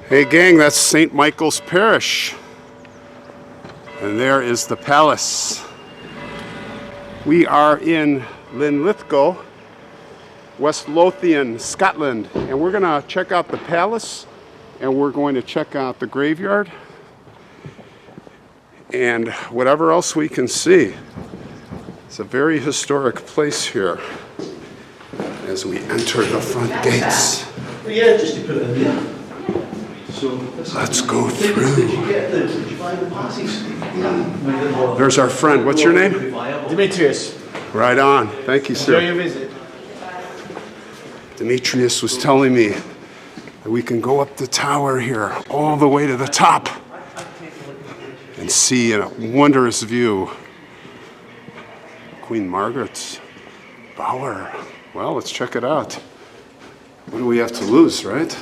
Hey gang, that's St. Michael's Parish. And there is the palace. We are in Linlithgow, West Lothian, Scotland. And we're gonna check out the palace and we're going to check out the graveyard and whatever else we can see. It's a very historic place here as we enter the front gates. Yeah, just to put it in there. So let's go through. Did you find the passes? There's our friend. What's your name? Demetrius. Right on. Thank you, sir. Enjoy your visit. Demetrius was telling me that we can go up the tower here, all the way to the top, and see a wondrous view. Queen Margaret's bower. Well, let's check it out. What do we have to lose, right?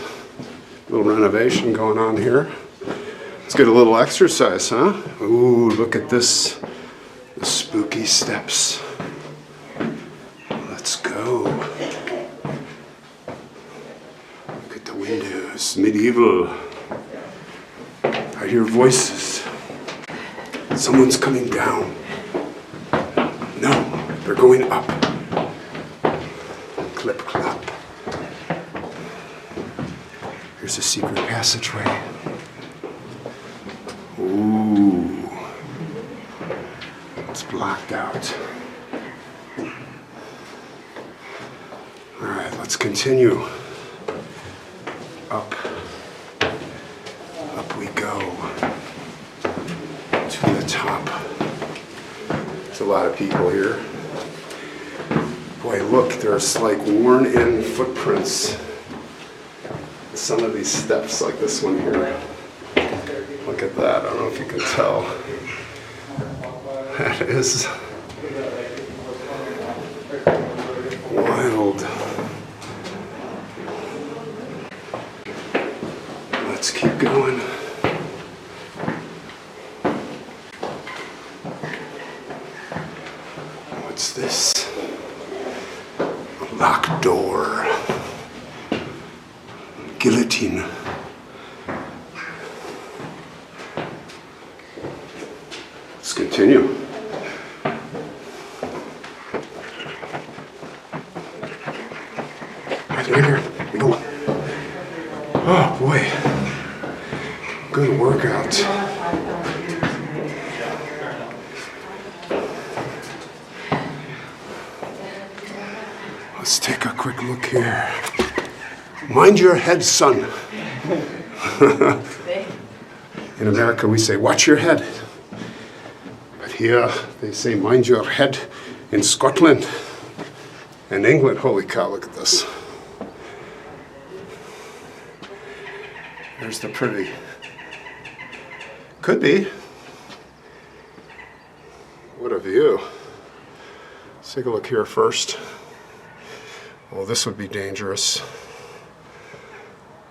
A little renovation going on here. Let's get a little exercise, huh? Ooh, look at this. The spooky steps. Let's go. Look at the windows. Medieval. I hear voices. Someone's coming down. No, they're going up. Clip, clop. Here's a secret passageway. Ooh. It's blocked out. All right, let's continue. Up. Up we go. To the top. There's a lot of people here. Boy, look, there's like worn-in footprints. Some of these steps, like this one here. Look at that. I don't know if you can tell. That is wild. Let's keep going. What's this? A locked door. Guillotine. Let's continue. Here we go. Oh boy. Good workout. Let's take a quick look here. Mind your head, son. In America, we say, watch your head. But here, they say, mind your head in Scotland and England. Holy cow, look at this. There's the privy. Could be. What a view. Let's take a look here first. Oh, this would be dangerous.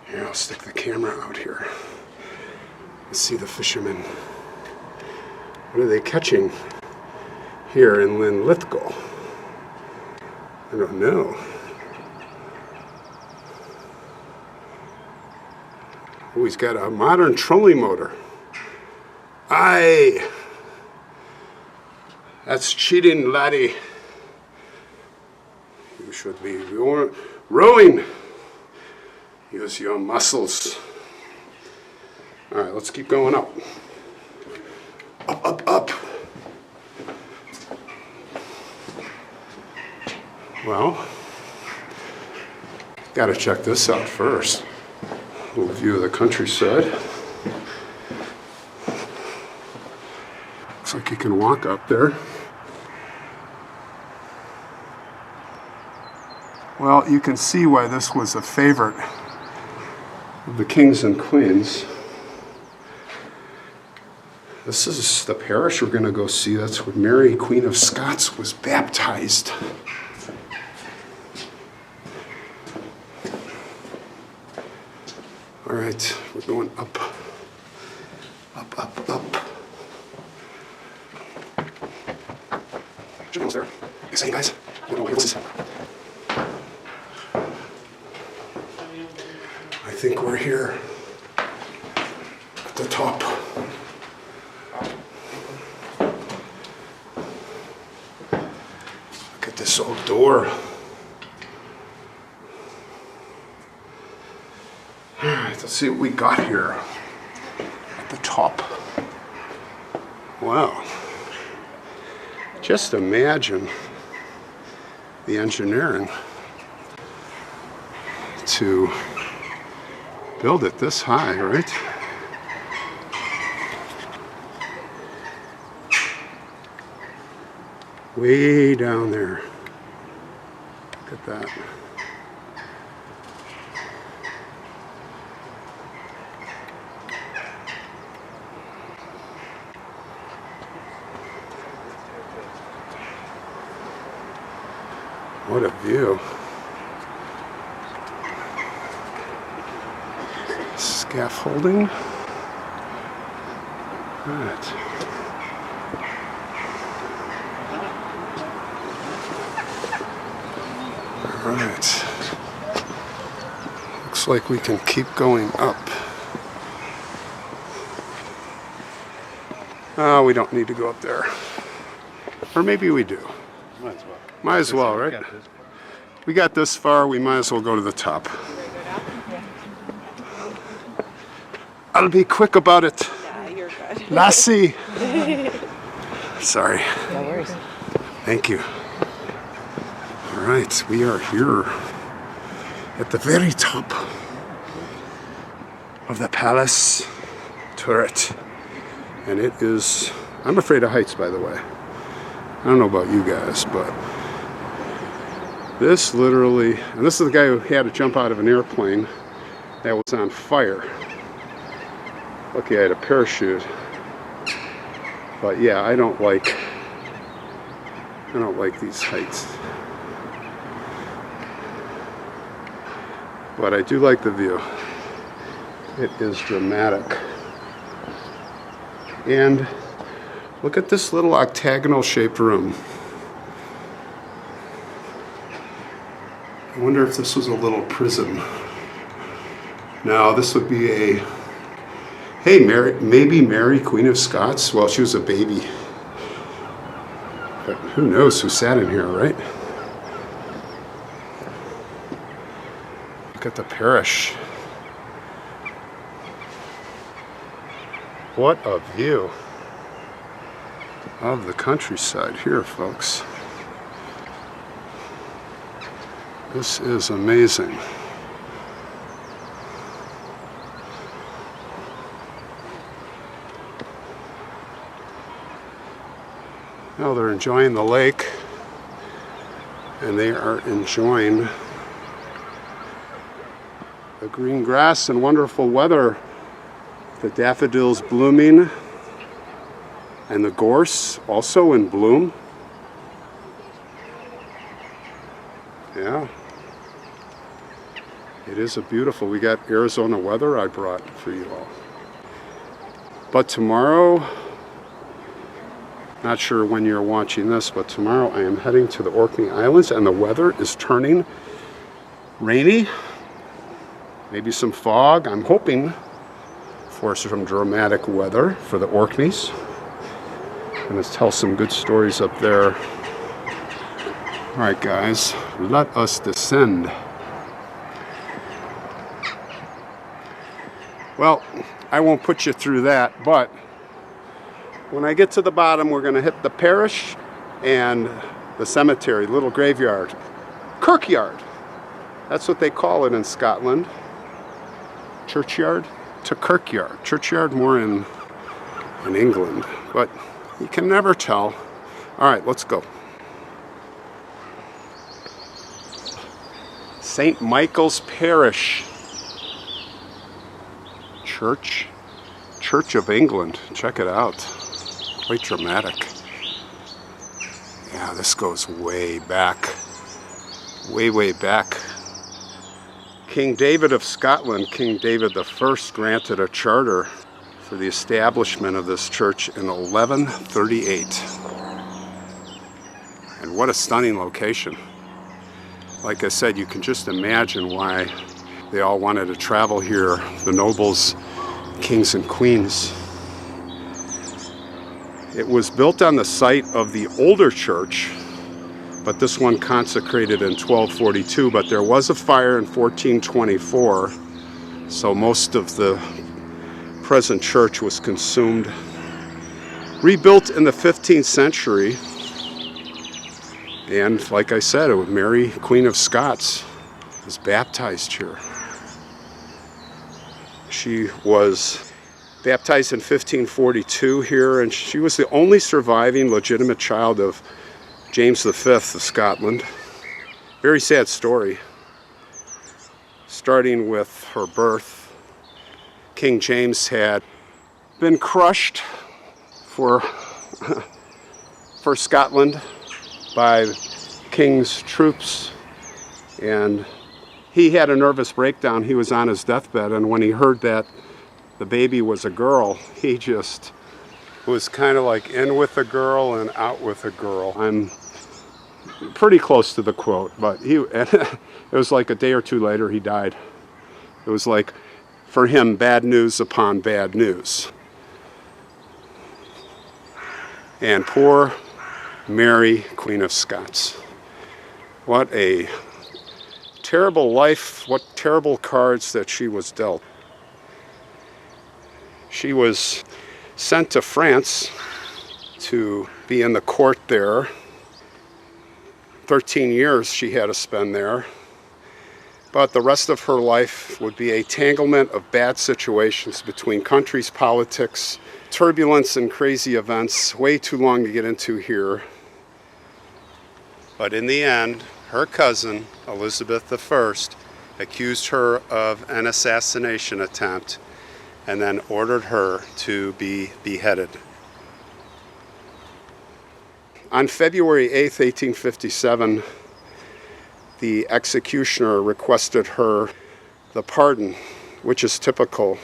Here, I'll stick the camera out here. Let's see the fishermen. What are they catching here in Linlithgow? I don't know. Oh, he's got a modern trolling motor. Aye. That's cheating, laddie. You should be rowing. Use your muscles. All right, let's keep going up. Up, up, up. Well, gotta check this out first. A little view of the countryside. Looks like you can walk up there. Well, you can see why this was a favorite of the kings and queens. This is the parish we're going to go see. That's where Mary, Queen of Scots, was baptized. All right, we're going up, up, up, up. Should be almost there. Exciting, guys. You know what this is. I think we're here. top. Look at this old door. All right, let's see what we got here at the top. Wow. Just imagine the engineering to build it this high, right? Way down there. Look at that. What a view. Scaffolding. Right. All right. Looks like we can keep going up. Oh, we don't need to go up there. Or maybe we do. Might as well. Might as well, right? We got this far, we might as well go to the top. I'll be quick about it. Yeah, you're good. Lassie. Sorry. No worries. Thank you. All right, we are here at the very top of the palace turret. And it is, I'm afraid of heights, by the way. I don't know about you guys, but this literally, and this is the guy who had to jump out of an airplane that was on fire. Lucky I had a parachute. But yeah, I don't like these heights. But I do like the view. It is dramatic. And look at this little octagonal shaped room. I wonder if this was a little prison. Now this would be a, hey, maybe Mary, Queen of Scots? Well, she was a baby. But who knows who sat in here, right? Look at the parish. What a view of the countryside here, folks. This is amazing. Now they're enjoying the lake, and they are enjoying the green grass and wonderful weather. The daffodils blooming, and the gorse also in bloom. Yeah. It is a beautiful, we got Arizona weather I brought for you all. But tomorrow, not sure when you're watching this, but tomorrow I am heading to the Orkney Islands, and the weather is turning rainy, maybe some fog. I'm hoping for some dramatic weather for the Orkneys. And let's tell some good stories up there. All right, guys, let us descend. Well, I won't put you through that, but when I get to the bottom, we're gonna hit the parish and the cemetery, little graveyard. Kirkyard, that's what they call it in Scotland. Churchyard to kirkyard. Churchyard more in England, but you can never tell. All right, let's go. St. Michael's Parish. Church of England. Check it out. Quite dramatic. Yeah, this goes way back. Way back. King David of Scotland, King David I, granted a charter for the establishment of this church in 1138. And what a stunning location. Like I said, you can just imagine why they all wanted to travel here. The nobles kings and queens. It was built on the site of the older church, but this one consecrated in 1242, but there was a fire in 1424, so most of the present church was consumed. Rebuilt in the 15th century, and like I said, Mary, Queen of Scots, was baptized here. She was baptized in 1542 here, and she was the only surviving legitimate child of James V of Scotland. Very sad story. Starting with her birth, King James had been crushed for Scotland by King's troops, and he had a nervous breakdown. He was on his deathbed, and when he heard that the baby was a girl, he just was kind of like in with a girl and out with a girl. I'm pretty close to the quote, but it was like a day or two later he died. It was like, for him, bad news upon bad news. And poor Mary, Queen of Scots. What a terrible life, what terrible cards that she was dealt. She was sent to France to be in the court there. 13 years she had to spend there. But the rest of her life would be a tanglement of bad situations between countries, politics, turbulence, and crazy events. Way too long to get into here. But in the end, her cousin, Elizabeth I, accused her of an assassination attempt and then ordered her to be beheaded. On February 8th, 1857, the executioner requested her the pardon, which is typical,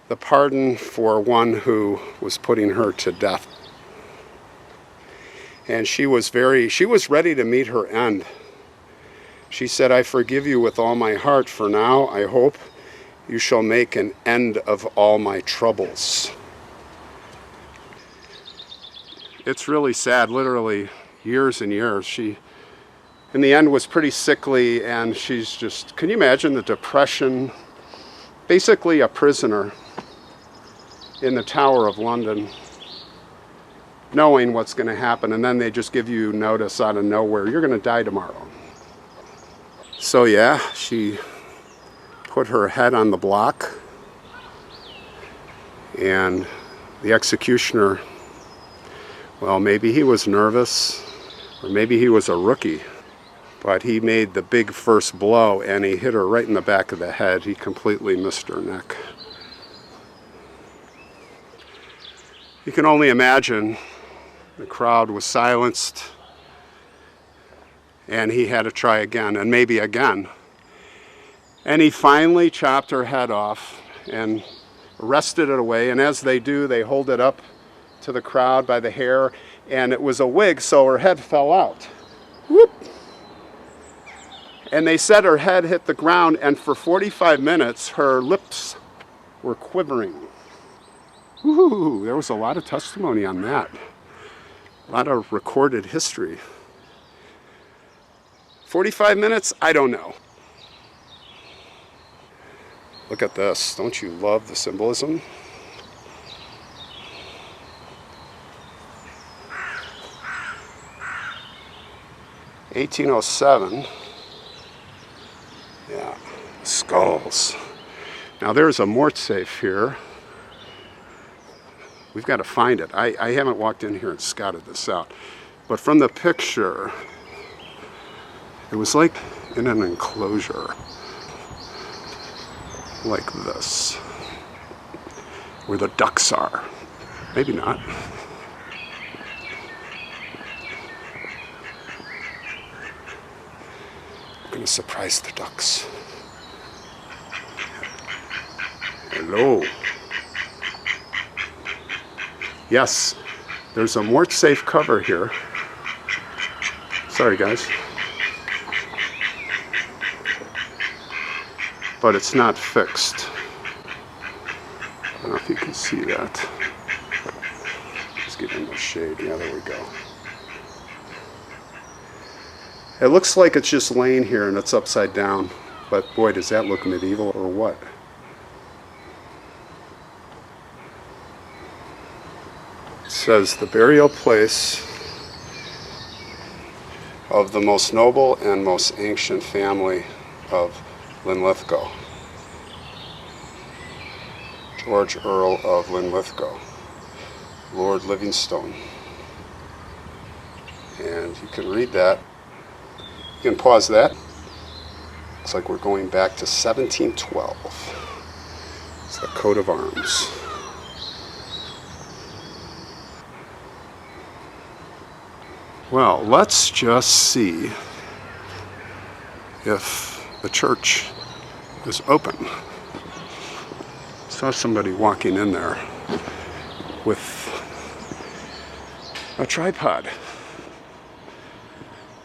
the pardon for one who was putting her to death. And she was ready to meet her end. She said, "I forgive you with all my heart, for now I hope you shall make an end of all my troubles." It's really sad, literally years and years. She, in the end, was pretty sickly, and she's just, can you imagine the depression? Basically a prisoner in the Tower of London, knowing what's going to happen, and then they just give you notice out of nowhere, you're going to die tomorrow. So yeah, she put her head on the block, and the executioner, well, maybe he was nervous, or maybe he was a rookie, but he made the big first blow, and he hit her right in the back of the head. He completely missed her neck. You can only imagine. The crowd was silenced, and he had to try again, and maybe again. And he finally chopped her head off and wrested it away, and as they do, they hold it up to the crowd by the hair, and it was a wig, so her head fell out. Whoop! And they said her head hit the ground, and for 45 minutes, her lips were quivering. Woo! There was a lot of testimony on that. A lot of recorded history. 45 minutes? I don't know. Look at this. Don't you love the symbolism? (1807). Yeah, skulls. Now there's a mort safe here. We've got to find it. I haven't walked in here and scouted this out. But from the picture, it was like in an enclosure. Like this. Where the ducks are. Maybe not. I'm going to surprise the ducks. Hello. Yes, there's a mort safe cover here. Sorry, guys. But it's not fixed. don't know if you can see that. Let's get in the shade. Yeah, there we go. It looks like it's just laying here and it's upside down. But boy, does that look medieval or what? It says the burial place of the most noble and most ancient family of Linlithgow. George Earl of Linlithgow, Lord Livingstone. And you can read that. You can pause that. Looks like we're going back to 1712. It's the coat of arms. Well, let's just see if the church is open. Saw somebody walking in there with a tripod.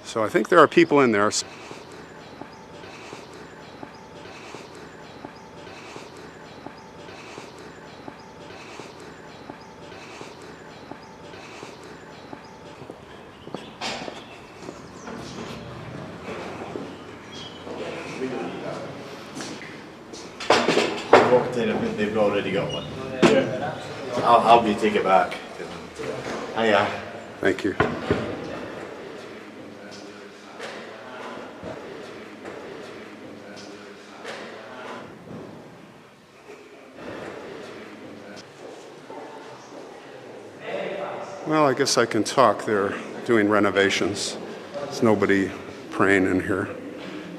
So I think there are people in there. They've already got one. Yeah. I'll help you take it back. Hiya. Thank you. Well, I guess I can talk. They're doing renovations. There's nobody praying in here.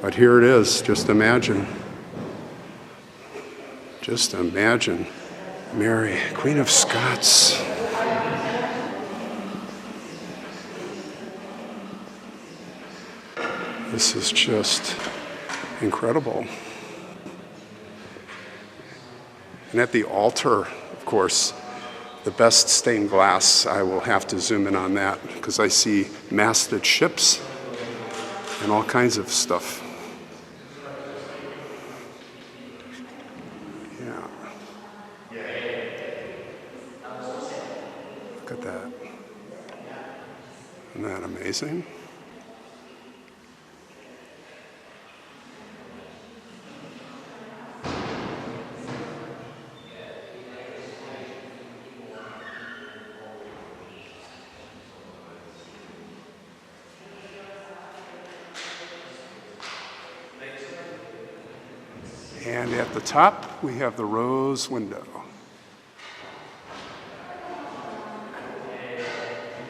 But here it is. Just imagine. Just imagine Mary, Queen of Scots. This is just incredible. And at the altar, of course, the best stained glass, I will have to zoom in on that because I see masted ships and all kinds of stuff. Look at that. Isn't that amazing? And at the top, we have the rose window.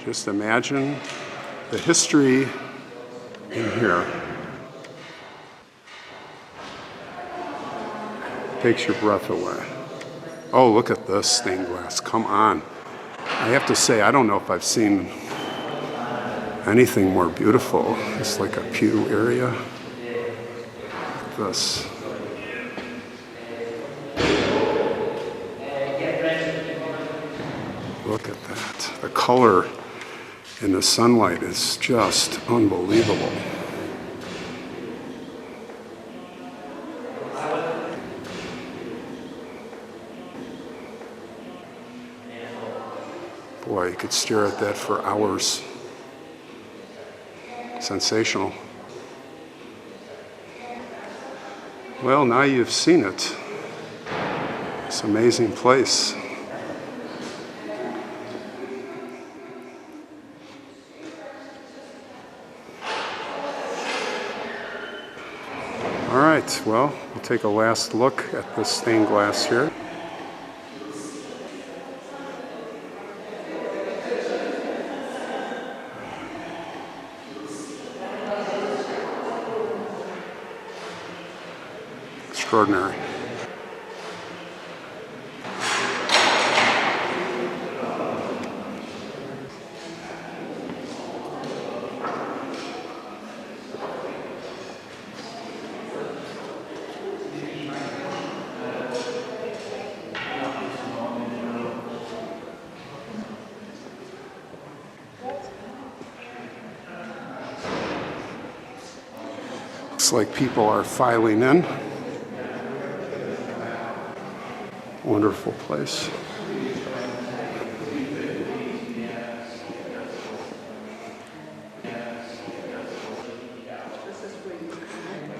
Just imagine the history in here. Takes your breath away. Oh, look at this stained glass. Come on. I have to say, I don't know if I've seen anything more beautiful. It's like a pew area. Look at this. Look at that. The color in the sunlight is just unbelievable. Boy, you could stare at that for hours. Sensational. Well, now you've seen it. It's an amazing place. All right, well, we'll take a last look at this stained glass here. Extraordinary. Looks like people are filing in. Wonderful place.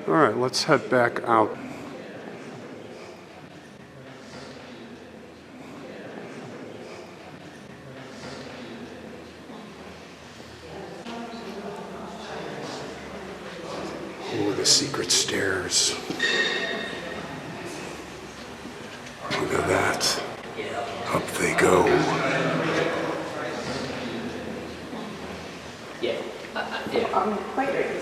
All right, let's head back out. Oh, the secret stairs. Look at that. Up they go. I'm quite ready.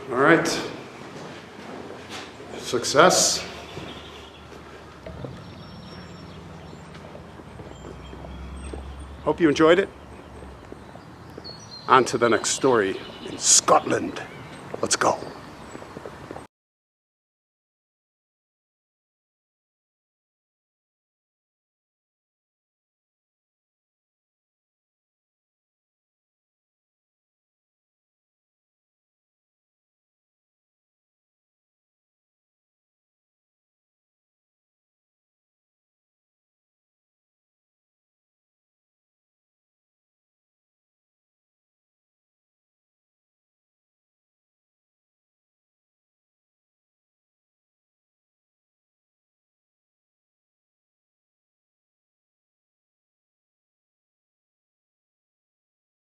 All right. Success. Hope you enjoyed it. On to the next story in Scotland. Let's go.